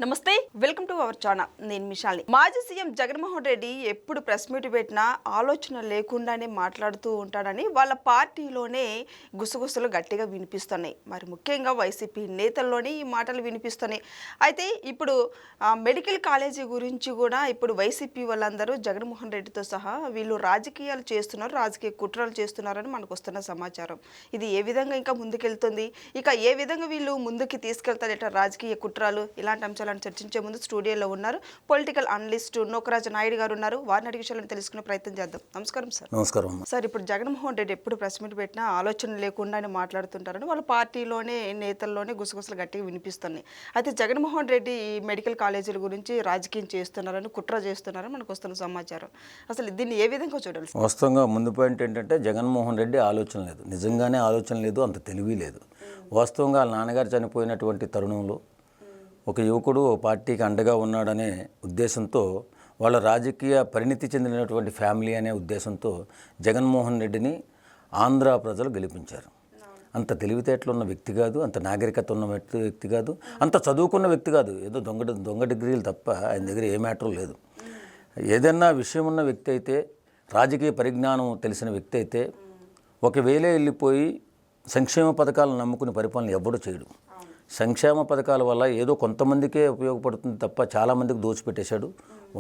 నమస్తే, welcome to our channel. నేను మిషాలి. మాజీ సీఎం జగన్మోహన్ రెడ్డి ఎప్పుడు ప్రెస్ మీట్ పెట్టినా ఆలోచన లేకుండానే మాట్లాడుతూ ఉంటాడని వాళ్ళ పార్టీలోనే గుసగుసలు గట్టిగా వినిపిస్తున్నాయి. మరి ముఖ్యంగా వైసీపీ నేతల్లోనే ఈ మాటలు వినిపిస్తున్నాయి. అయితే ఇప్పుడు మెడికల్ కాలేజీ గురించి కూడా ఇప్పుడు వైసీపీ వాళ్ళందరూ జగన్మోహన్ రెడ్డితో సహా వీళ్ళు రాజకీయాలు చేస్తున్నారు, రాజకీయ కుట్రలు చేస్తున్నారని మనకు వస్తున్న సమాచారం. ఇది ఏ విధంగా ఇంకా ముందుకెళ్తుంది, ఇక ఏ విధంగా వీళ్ళు ముందుకి తీసుకెళ్తారు, ఇట్లా రాజకీయ కుట్రలు ఇలాంటి అంశాలు చర్చించే ముందు స్టూడియోలో ఉన్నారు పొలిటికల్ అనలిస్ట్ నోకరాజ నాయుడు గారు ఉన్నారు. వారిని అడిగే విషయాలను తెలుసుకునే ప్రయత్నం చేద్దాం. నమస్కారం సార్. నమస్కారం సార్. ఇప్పుడు జగన్మోహన్ రెడ్డి ఎప్పుడు ప్రెస్ మీట్ పెట్టినా ఆలోచన లేకుండానే మాట్లాడుతుంటారని వాళ్ళ పార్టీలోనే నేతల్లోనే గుసగుసలు గట్టిగా వినిపిస్తున్నాయి. అయితే జగన్మోహన్ రెడ్డి ఈ మెడికల్ కాలేజీల గురించి రాజకీయం చేస్తున్నారని, కుట్ర చేస్తున్నారని మనకు వస్తున్న సమాచారం. అసలు దీన్ని ఏ విధంగా చూడాలి? వాస్తవంగా ముందు పాయింట్ ఏంటంటే జగన్మోహన్ రెడ్డి ఆలోచన లేదు, నిజంగానే ఆలోచన లేదు, అంత తెలివి లేదు. వాస్తవంగా వాళ్ళ నాన్నగారు చనిపోయినటువంటి తరుణంలో ఒక యువకుడు పార్టీకి అండగా ఉన్నాడనే ఉద్దేశంతో, వాళ్ళ రాజకీయ పరిణితి చెందినటువంటి ఫ్యామిలీ అనే ఉద్దేశంతో జగన్మోహన్ రెడ్డిని ఆంధ్ర ప్రజలు గెలిపించారు. అంత తెలివితేటలు ఉన్న వ్యక్తి కాదు, అంత నాగరికత ఉన్న వ్యక్తి కాదు, అంత చదువుకున్న వ్యక్తి కాదు. ఏదో దొంగ డిగ్రీలు తప్ప ఆయన దగ్గర ఏ మ్యాటర్ లేదు. ఏదన్నా విషయం ఉన్న వ్యక్తి అయితే, రాజకీయ పరిజ్ఞానం తెలిసిన వ్యక్తి అయితే ఒకవేళ వెళ్ళిపోయి సంక్షేమ పథకాలను నమ్ముకుని పరిపాలన ఎవ్వడూ చేయడు. సంక్షేమ పథకాల వల్ల ఏదో కొంతమందికే ఉపయోగపడుతుంది తప్ప చాలామందికి దోచిపెట్టేశాడు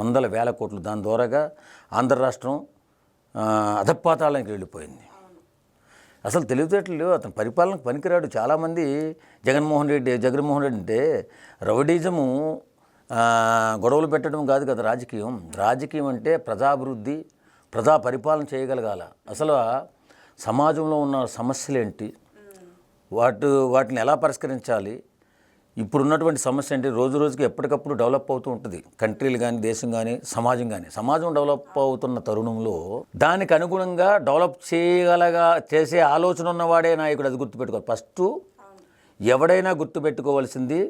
వందల వేల కోట్లు. దాని ద్వారాగా ఆంధ్ర రాష్ట్రం అధపాతాళానికి వెళ్ళిపోయింది. అసలు తెలివితేటలు అతను పరిపాలనకు పనికిరాడు. చాలామంది జగన్మోహన్ రెడ్డి అంటే రౌడీజము, గొడవలు పెట్టడం కాదు కదా రాజకీయం. రాజకీయం అంటే ప్రజాభివృద్ధి, ప్రజా పరిపాలన చేయగలగాల. అసలు సమాజంలో ఉన్న సమస్యలేంటి, వాటిని ఎలా పరిష్కరించాలి, ఇప్పుడున్నటువంటి సమస్య ఏంటి, రోజు రోజుకి ఎప్పటికప్పుడు డెవలప్ అవుతూ ఉంటుంది కంట్రీలు కానీ, దేశం కానీ, సమాజం కానీ. సమాజం డెవలప్ అవుతున్న తరుణంలో దానికి అనుగుణంగా డెవలప్ చేసే ఆలోచన ఉన్నవాడే నాయకుడు. అది గుర్తుపెట్టుకోవాలి. ఫస్ట్ ఎవడైనా గుర్తుపెట్టుకోవాల్సింది,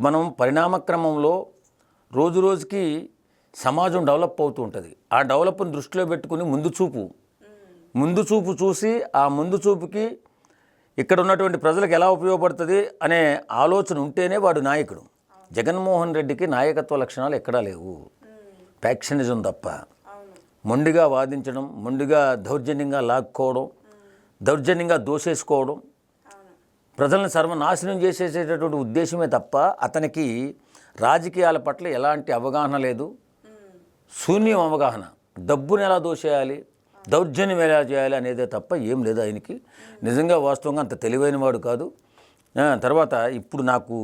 మనం పరిణామక్రమంలో రోజు రోజుకి సమాజం డెవలప్ అవుతూ ఉంటుంది. ఆ డెవలప్ని దృష్టిలో పెట్టుకుని ముందు చూపు చూసి ఆ ముందు చూపుకి ఇక్కడ ఉన్నటువంటి ప్రజలకు ఎలా ఉపయోగపడుతుంది అనే ఆలోచన ఉంటేనే వాడు నాయకుడు. జగన్మోహన్ రెడ్డికి నాయకత్వ లక్షణాలు ఎక్కడా లేవు, ఫ్యాక్షనిజం తప్ప. మొండిగా వాదించడం, మొండిగా దౌర్జన్యంగా లాక్కోవడం, దౌర్జన్యంగా దోసేసుకోవడం, ప్రజలను సర్వనాశనం చేసేసేటటువంటి ఉద్దేశమే తప్ప అతనికి రాజకీయాల పట్ల ఎలాంటి అవగాహన లేదు. శూన్యం అవగాహన. డబ్బును ఎలా దోసేయాలి, దౌర్జన్యం ఎలా చేయాలి అనేదే తప్ప ఏం లేదు ఆయనకి. నిజంగా వాస్తవంగా అంత తెలివైన వాడు కాదు. తర్వాత ఇప్పుడు నాకు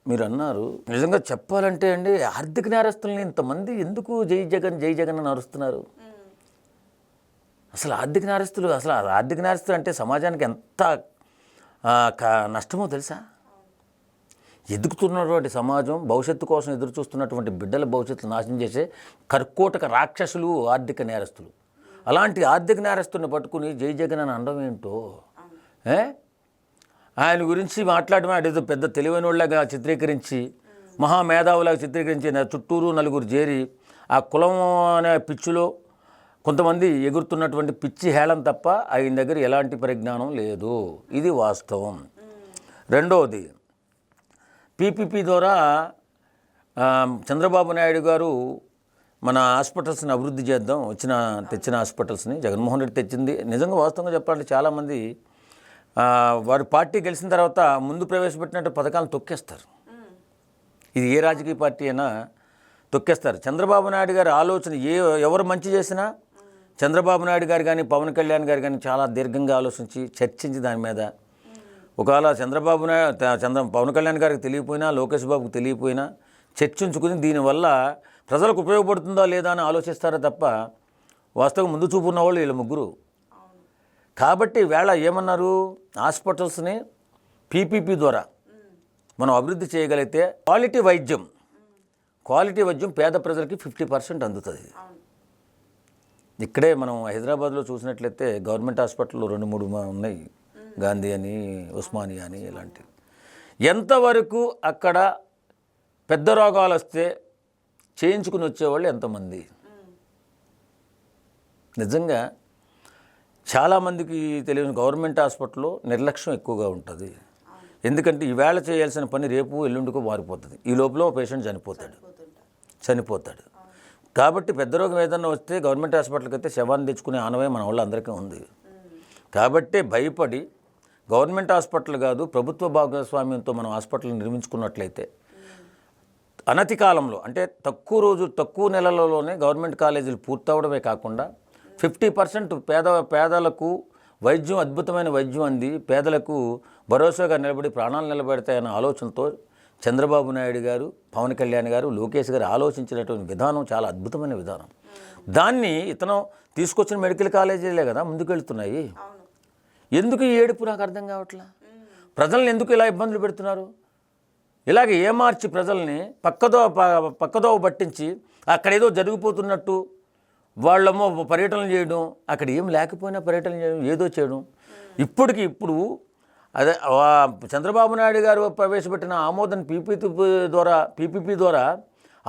మీరు అన్నారు, నిజంగా చెప్పాలంటే అండి, ఆర్థిక నేరస్తుల్ని ఇంతమంది ఎందుకు జై జగన్ అని అరుస్తున్నారు? అసలు ఆర్థిక నేరస్తులు అంటే సమాజానికి ఎంత నష్టమో తెలుసా? ఎదుగుతున్నటువంటి సమాజం, భవిష్యత్తు కోసం ఎదురు చూస్తున్నటువంటి బిడ్డల భవిష్యత్తు నాశనం చేసే కర్కోటక రాక్షసులు ఆర్థిక నేరస్తులు. అలాంటి ఆర్థిక నేరస్తుని పట్టుకుని జై జగన్ అని అనడం ఏంటో. ఆయన గురించి మాట్లాడేదో పెద్ద తెలివైన వాళ్ళగా చిత్రీకరించి, మహామేధావులాగా చిత్రీకరించి చుట్టూరు నలుగురు చేరి ఆ కులం అనే పిచ్చిలో కొంతమంది ఎగురుతున్నటువంటి పిచ్చి హేళం తప్ప ఆయన దగ్గర ఎలాంటి పరిజ్ఞానం లేదు. ఇది వాస్తవం. రెండవది, పీపీపీ ద్వారా చంద్రబాబు నాయుడు గారు మన హాస్పిటల్స్ని అభివృద్ధి చేద్దాం, తెచ్చిన హాస్పిటల్స్ని జగన్మోహన్ రెడ్డి తెచ్చింది. నిజంగా వాస్తవంగా చెప్పాలంటే చాలామంది వారి పార్టీ గెలిచిన తర్వాత ముందు ప్రవేశపెట్టినట్టు పథకాలను తొక్కేస్తారు. ఇది ఏ రాజకీయ పార్టీ అయినా తొక్కేస్తారు. చంద్రబాబు నాయుడు గారి ఆలోచన, ఎవరు మంచి చేసినా చంద్రబాబు నాయుడు గారు కానీ, పవన్ కళ్యాణ్ గారు కానీ చాలా దీర్ఘంగా ఆలోచించి చర్చించి దాని మీద, ఒకవేళ పవన్ కళ్యాణ్ గారికి తెలియపోయినా, లోకేష్ బాబుకి తెలియపోయినా చర్చించుకుని దీనివల్ల ప్రజలకు ఉపయోగపడుతుందా లేదా అని ఆలోచిస్తారే తప్ప వాస్తవం ముందు చూపు ఉన్నవాళ్ళు వీళ్ళు ముగ్గురు. కాబట్టి వేళ ఏమన్నారు, హాస్పిటల్స్ని పీపీపీ ద్వారా మనం అభివృద్ధి చేయగలిగితే క్వాలిటీ వైద్యం పేద ప్రజలకి 50% అందుతుంది. ఇక్కడే మనం హైదరాబాద్లో చూసినట్లయితే గవర్నమెంట్ హాస్పిటల్లో 2-3 ఉన్నాయి, గాంధీ అని, ఉస్మానియా అని, ఇలాంటివి. ఎంతవరకు అక్కడ పెద్ద రోగాలు వస్తే చేయించుకుని వచ్చేవాళ్ళు ఎంతమంది? నిజంగా చాలామందికి తెలియని గవర్నమెంట్ హాస్పిటల్లో నిర్లక్ష్యం ఎక్కువగా ఉంటుంది. ఎందుకంటే ఈవేళ చేయాల్సిన పని రేపు ఎల్లుండికో మారిపోతుంది. ఈ లోపల పేషెంట్ చనిపోతాడు. కాబట్టి పెద్ద రోగం ఏదన్నా వస్తే గవర్నమెంట్ హాస్పిటల్కి అయితే శవాన్ని తెచ్చుకునే ఆనవే మన వాళ్ళందరికీ ఉంది. కాబట్టి భయపడి గవర్నమెంట్ హాస్పిటల్ కాదు, ప్రభుత్వ భాగస్వామ్యంతో మనం హాస్పిటల్ నిర్మించుకున్నట్లయితే అనతి కాలంలో, అంటే తక్కువ నెలలలోనే గవర్నమెంట్ కాలేజీలు పూర్తవడమే కాకుండా 50% పేదలకు వైద్యం, అద్భుతమైన వైద్యం అంది పేదలకు భరోసాగా నిలబడి ప్రాణాలు నిలబెడతాయన్న ఆలోచనతో చంద్రబాబు నాయుడు గారు, పవన్ కళ్యాణ్ గారు, లోకేష్ గారు ఆలోచించినటువంటి విధానం చాలా అద్భుతమైన విధానం. దాన్ని ఇతను తీసుకొచ్చిన మెడికల్ కాలేజీలే కదా ముందుకెళ్తున్నాయి. ఎందుకు ఈ ఏడుపు నాకు అర్థం కావట్లా. ప్రజల్ని ఎందుకు ఇలా ఇబ్బందులు పెడుతున్నారు? ఇలాగ ఏమార్చి ప్రజల్ని పక్కదోవ పట్టించి అక్కడేదో జరిగిపోతున్నట్టు వాళ్ళేమో పర్యటనలు చేయడం, అక్కడ ఏం లేకపోయినా పర్యటన చేయడం, ఏదో చేయడం. ఇప్పుడు అదే చంద్రబాబు నాయుడు గారు ప్రవేశపెట్టిన ఆమోదం పీపీపీ ద్వారా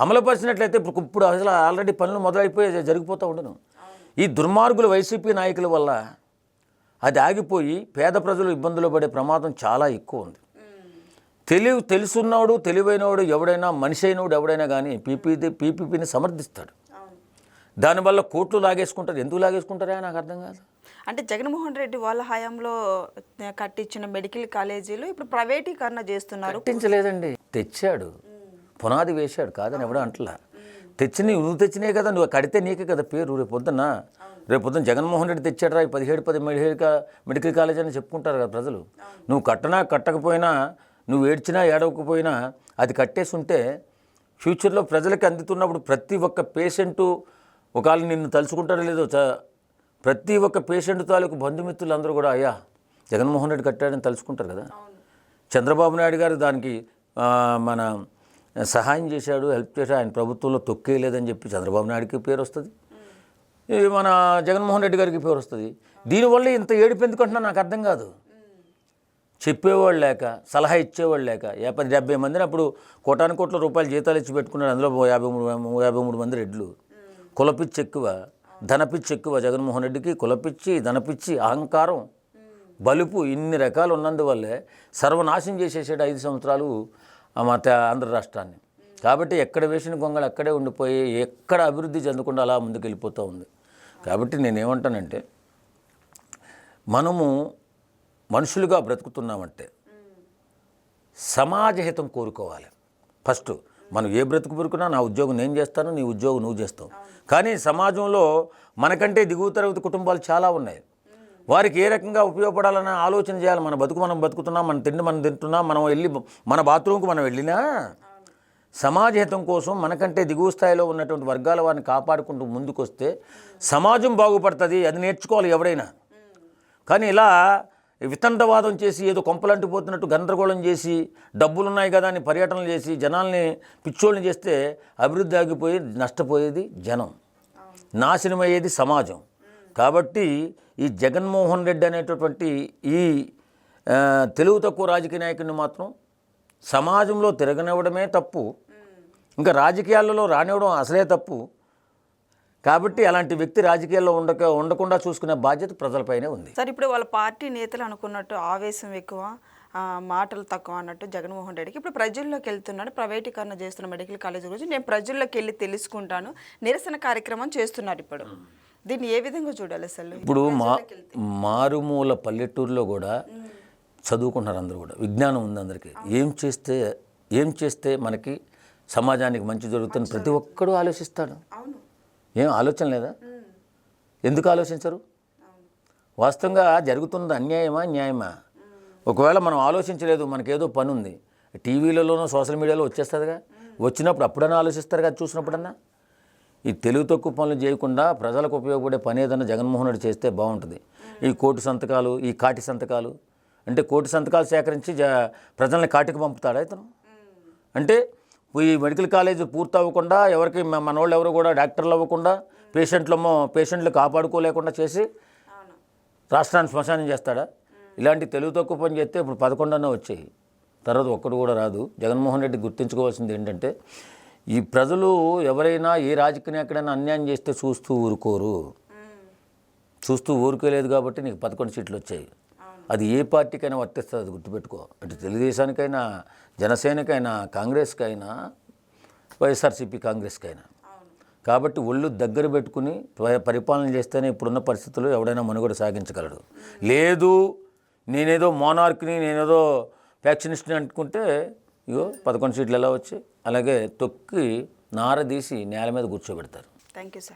అమలుపరిచినట్లయితే ఇప్పుడు అసలు ఆల్రెడీ పనులు మొదలైపోయి జరిగిపోతూ ఉండను. ఈ దుర్మార్గుల వైసీపీ నాయకుల వల్ల అది ఆగిపోయి పేద ప్రజలు ఇబ్బందులు పడే ప్రమాదం చాలా ఎక్కువ ఉంది. తెలుసున్నవాడు, తెలివైనవాడు ఎవడైనా, మనిషి అయినవాడు ఎవడైనా కానీ పీపీపీని సమర్థిస్తాడు. దానివల్ల కోట్లు లాగేసుకుంటారు. ఎందుకు లాగేసుకుంటారా నాకు అర్థం కాదు. అంటే జగన్మోహన్ రెడ్డి వాళ్ళ హయాంలో కట్టించిన మెడికల్ కాలేజీలు ఇప్పుడు ప్రైవేటీకరణ చేస్తున్నారు. కట్టించలేదండి, తెచ్చాడు, పునాది వేశాడు, కాదని ఎవడో అంటలా. నువ్వు తెచ్చినే కదా, నువ్వు కడితే నీకే కదా పేరు. రేపొద్దున జగన్మోహన్ రెడ్డి తెచ్చాడు రా 17 మెడికల్ కాలేజ్ అని చెప్పుకుంటారు కదా ప్రజలు. నువ్వు కట్టకపోయినా, నువ్వు ఏడ్చినా ఏడవకపోయినా అది కట్టేసి ఉంటే ఫ్యూచర్లో ప్రజలకు అందుతున్నప్పుడు ప్రతి ఒక్క పేషెంటు ఒకవేళ నిన్ను తలుచుకుంటారో లేదో, ప్రతి ఒక్క పేషెంట్ తాలూకు బంధుమిత్రులు అందరూ కూడా అయ్యా జగన్మోహన్ రెడ్డి కట్టాడని తలుచుకుంటారు కదా. చంద్రబాబు నాయుడు గారు దానికి మన సహాయం చేశాడు, హెల్ప్ చేశాడు, ఆయన ప్రభుత్వంలో తొక్కేయలేదని చెప్పి చంద్రబాబు నాయుడికి పేరు వస్తుంది, మన జగన్మోహన్ రెడ్డి గారికి పేరు వస్తుంది. దీనివల్ల ఇంత ఏడుపు ఎందుకంటున్నా నాకు అర్థం కాదు. చెప్పేవాళ్ళు లేక, సలహా ఇచ్చేవాళ్ళు లేక, 70 మందిని అప్పుడు కోట్ల రూపాయలు జీతాలు ఇచ్చి పెట్టుకున్నాడు. అందులో 53 మంది రెడ్లు. కులపిచ్చి ఎక్కువ, ధనపిచ్చి ఎక్కువ జగన్మోహన్ రెడ్డికి. కులపిచ్చి, ధనపిచ్చి, అహంకారం, బలుపు ఇన్ని రకాలు ఉన్నందువల్లే సర్వనాశనం చేసేసాడు 5 సంవత్సరాలు ఆంధ్ర రాష్ట్రాన్ని. కాబట్టి ఎక్కడ వేసిన గొంగళి అక్కడే ఉండిపోయి ఎక్కడ అభివృద్ధి చెందకుండా అలా ముందుకు వెళ్ళిపోతూ ఉంది. కాబట్టి నేనేమంటానంటే, మనము మనుషులుగా బ్రతుకుతున్నామంటే సమాజ హితం కోరుకోవాలి. ఫస్ట్ మనం ఏ బ్రతుకు బ్రతుకున్నా నా ఉద్యోగం నేను చేస్తాను, నీ ఉద్యోగం నువ్వు చేస్తావు. కానీ సమాజంలో మనకంటే దిగువ తరగతి కుటుంబాలు చాలా ఉన్నాయి. వారికి ఏ రకంగా ఉపయోగపడాలన్న ఆలోచన చేయాలి. మన బతుకు మనం బతుకుతున్నాం, మన తిండి మనం తింటున్నాం, మనం వెళ్ళి మన బాత్రూమ్కి మనం వెళ్ళినా సమాజ హితం కోసం మనకంటే దిగువ స్థాయిలో ఉన్నటువంటి వర్గాల వారిని కాపాడుకుంటూ ముందుకు వస్తే సమాజం బాగుపడుతుంది. అది నేర్చుకోవాలి ఎవడైనా. కానీ ఇలా వితండవాదం చేసి ఏదో కొంపలంటిపోతున్నట్టు గందరగోళం చేసి డబ్బులున్నాయి కదా అని పర్యటనలు చేసి జనాల్ని పిచ్చోళ్ళని చేస్తే అభివృద్ధి ఆగిపోయి నష్టపోయేది జనం, నాశనం అయ్యేది సమాజం. కాబట్టి ఈ జగన్మోహన్ రెడ్డి అనేటటువంటి ఈ తెలుగు తక్కువ రాజకీయ నాయకుడిని మాత్రం సమాజంలో తిరగనివ్వడమే తప్పు, ఇంకా రాజకీయాలలో రానివ్వడం అసలే తప్పు. కాబట్టి అలాంటి వ్యక్తి రాజకీయాల్లో ఉండకుండా చూసుకునే బాధ్యత ప్రజలపైనే ఉంది. సార్, ఇప్పుడు వాళ్ళ పార్టీ నేతలు అనుకున్నట్టు ఆవేశం ఎక్కువ, మాటలు తక్కువ అన్నట్టు జగన్మోహన్ రెడ్డికి ఇప్పుడు ప్రజల్లోకి వెళ్తున్నాడు. ప్రైవేటీకరణ చేస్తున్న మెడికల్ కాలేజ్ గురించి నేను ప్రజల్లోకి వెళ్ళి తెలుసుకుంటాను, నిరసన కార్యక్రమం చేస్తున్నారు. ఇప్పుడు దీన్ని ఏ విధంగా చూడాలి అసలు? ఇప్పుడు మారుమూల పల్లెటూరులో కూడా చదువుకుంటున్నారు అందరూ కూడా, విజ్ఞానం ఉంది అందరికీ. ఏం చేస్తే మనకి సమాజానికి మంచి జరుగుతుంది ప్రతి ఒక్కడూ ఆలోచిస్తాడు. ఏం ఆలోచన లేదా? ఎందుకు ఆలోచించరు? వాస్తవంగా జరుగుతున్నది అన్యాయమా న్యాయమా? ఒకవేళ మనం ఆలోచించలేదు, మనకేదో పని ఉంది, టీవీలలోనో సోషల్ మీడియాలో వచ్చేస్తుందిగా, వచ్చినప్పుడు అప్పుడన్నా ఆలోచిస్తారు కదా, చూసినప్పుడన్నా. ఈ తెలుగు తక్కువ పనులు చేయకుండా ప్రజలకు ఉపయోగపడే పని ఏదన్నా జగన్మోహన్ రెడ్డి చేస్తే బాగుంటుంది. ఈ కోటి సంతకాలు, ఈ కాటి సంతకాలు అంటే కోటి సంతకాలు సేకరించి ప్రజల్ని కాటికి పంపుతాడా ఇతను? అంటే ఈ మెడికల్ కాలేజ్ పూర్తి అవ్వకుండా ఎవరికి మనోళ్ళు ఎవరు కూడా డాక్టర్లు అవ్వకుండా పేషెంట్లు కాపాడుకోలేకుండా చేసి రాష్ట్రాన్ని శ్మశానం చేస్తాడా? ఇలాంటి తెలుగు తక్కువ పని చేస్తే ఇప్పుడు 11 వచ్చాయి, తర్వాత ఒక్కడు కూడా రాదు. జగన్మోహన్ రెడ్డి గుర్తించుకోవాల్సింది ఏంటంటే, ఈ ప్రజలు ఎవరైనా ఏ రాజకీయ ఎక్కడైనా అన్యాయం చేస్తే చూస్తూ ఊరుకోలేదు కాబట్టి నీకు 11 సీట్లు వచ్చాయి. అది ఏ పార్టీకైనా వర్తిస్తుంది, అది గుర్తుపెట్టుకో. అటు తెలుగుదేశానికైనా, జనసేనకైనా, కాంగ్రెస్కైనా, వైఎస్ఆర్సీపీ కాంగ్రెస్కైనా. కాబట్టి ఒళ్ళు దగ్గర పెట్టుకుని పరిపాలన చేస్తేనే ఇప్పుడున్న పరిస్థితుల్లో ఎవడైనా మనుగడ సాగించగలడు. లేదు నేనేదో మోనార్క్ని, నేనేదో ఫ్యాక్షనిస్ట్ని అనుకుంటే ఇగో 11 సీట్లు ఎలా వచ్చి అలాగే తొక్కి నారదీసి నేల మీద కూర్చోబెడతారు. Thank you sir.